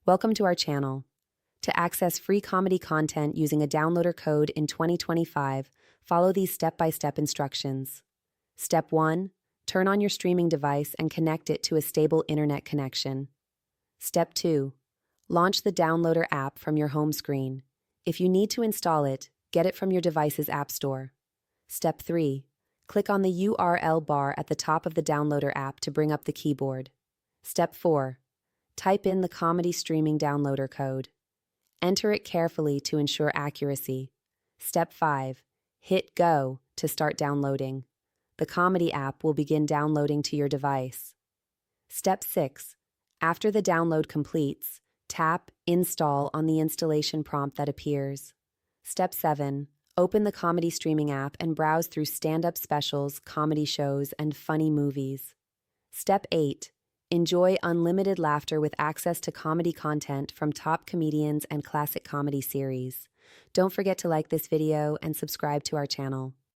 Welcome to our channel. To access free comedy content using a downloader code in 2025, follow these step-by-step instructions. Step 1. Turn on your streaming device and connect it to a stable internet connection. Step 2. Launch the downloader app from your home screen. If you need to install it, get it from your device's app store. Step 3. Click on the URL bar at the top of the downloader app to bring up the keyboard. Step 4. Type in the comedy streaming downloader code. Enter it carefully to ensure accuracy. Step 5. Hit go to start downloading. The comedy app will begin downloading to your device. Step 6. After the download completes, tap Install on the installation prompt that appears. Step 7. Open the comedy streaming app and browse through stand-up specials, comedy shows, and funny movies. Step 8. Enjoy unlimited laughter with access to comedy content from top comedians and classic comedy series. Don't forget to like this video and subscribe to our channel.